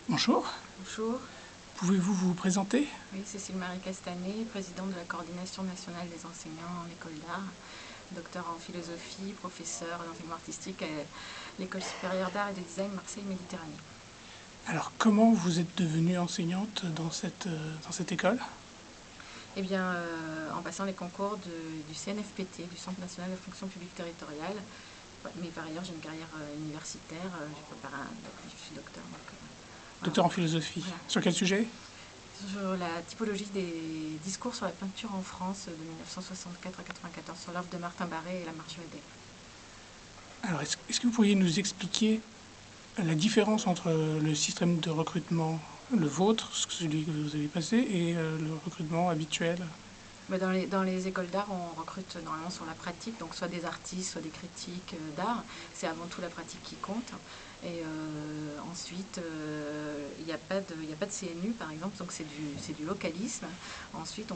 Bonjour, Bonjour, pouvez-vous vous présenter? oui, Cécile Marie Castanet, présidente de la Coordination nationale des enseignants en école d'art, docteur en philosophie, professeur d'enseignement artistique à l'École supérieure d'art et de design Marseille-Méditerranée. Alors, comment vous êtes devenue enseignante dans cette école? Eh bien, en passant les concours du CNFPT, du Centre national de fonction publique territoriale, mais par ailleurs j'ai une carrière universitaire, j'ai préparé je suis docteur. Voilà. Docteur en philosophie. Voilà. Sur quel sujet? Sur la typologie des discours sur la peinture en France de 1964 à 1994, sur l'œuvre de Martin Barré et la marche Vadel. Alors, est-ce que vous pourriez nous expliquer la différence entre le système de recrutement, le vôtre, celui que vous avez passé, et le recrutement habituel? Dans les écoles d'art, on recrute normalement sur la pratique, donc soit des artistes, soit des critiques d'art. C'est avant tout la pratique qui compte. Et ensuite, il n'y a pas de CNU, par exemple, donc c'est du localisme. Ensuite,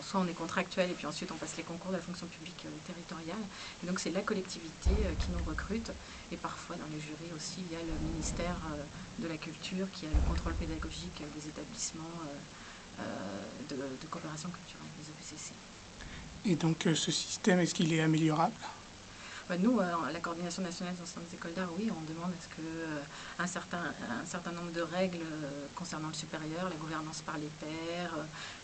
soit on est contractuel, et puis ensuite on passe les concours de la fonction publique territoriale. Et donc c'est la collectivité qui nous recrute. Et parfois, dans les jurys aussi, il y a le ministère de la Culture qui a le contrôle pédagogique des établissements de coopération culturelle, les EPCC. Et donc, ce système, est-ce qu'il est améliorable? Nous, à la Coordination nationale des enseignants des écoles d'art, oui, on demande à ce qu'un certain nombre de règles concernant le supérieur, la gouvernance par les pairs,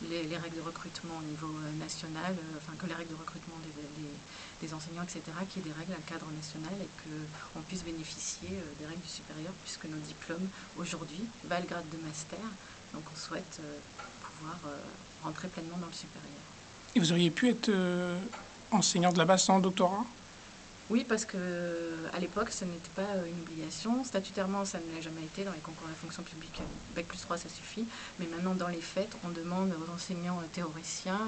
les règles de recrutement au niveau national, que les règles de recrutement des enseignants, etc., qu'il y ait des règles à cadre national et qu'on puisse bénéficier des règles du supérieur, puisque nos diplômes, aujourd'hui, valent grade de master. Donc on souhaite pouvoir rentrer pleinement dans le supérieur. Et vous auriez pu être enseignant de là-bas sans doctorat? Oui, parce qu'à l'époque, ce n'était pas une obligation. Statutairement, ça ne l'a jamais été dans les concours de la fonction publique. Bac plus 3, ça suffit. Mais maintenant, dans les faits, on demande aux enseignants théoriciens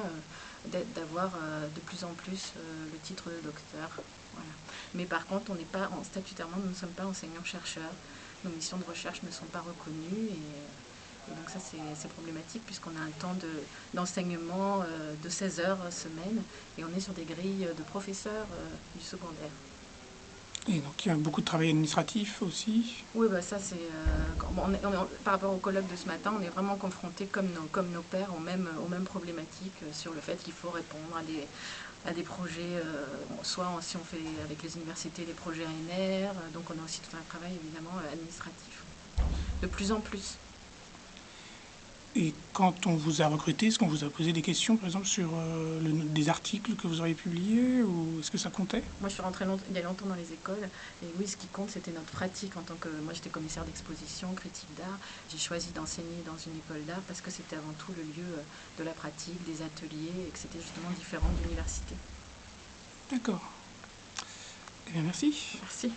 d'avoir de plus en plus le titre de docteur. Voilà. Mais par contre, statutairement, nous ne sommes pas enseignants-chercheurs. Nos missions de recherche ne sont pas reconnues. Et donc ça, c'est problématique puisqu'on a un temps d'enseignement de 16 heures semaine et on est sur des grilles de professeurs du secondaire. Et donc, il y a beaucoup de travail administratif aussi. Oui, bah ça c'est par rapport au colloque de ce matin, on est vraiment confronté comme nos pairs aux mêmes problématiques sur le fait qu'il faut répondre à des projets, si on fait avec les universités des projets ANR, donc on a aussi tout un travail évidemment administratif. De plus en plus. Et quand on vous a recruté, est-ce qu'on vous a posé des questions, par exemple, sur des articles que vous auriez publiés, ou est-ce que ça comptait? Moi, je suis rentrée il y a longtemps dans les écoles. Et oui, ce qui compte, c'était notre pratique en tant que... Moi, j'étais commissaire d'exposition, critique d'art. J'ai choisi d'enseigner dans une école d'art parce que c'était avant tout le lieu de la pratique, des ateliers, et que c'était justement différent de l'université. D'accord. Eh bien, merci. Merci.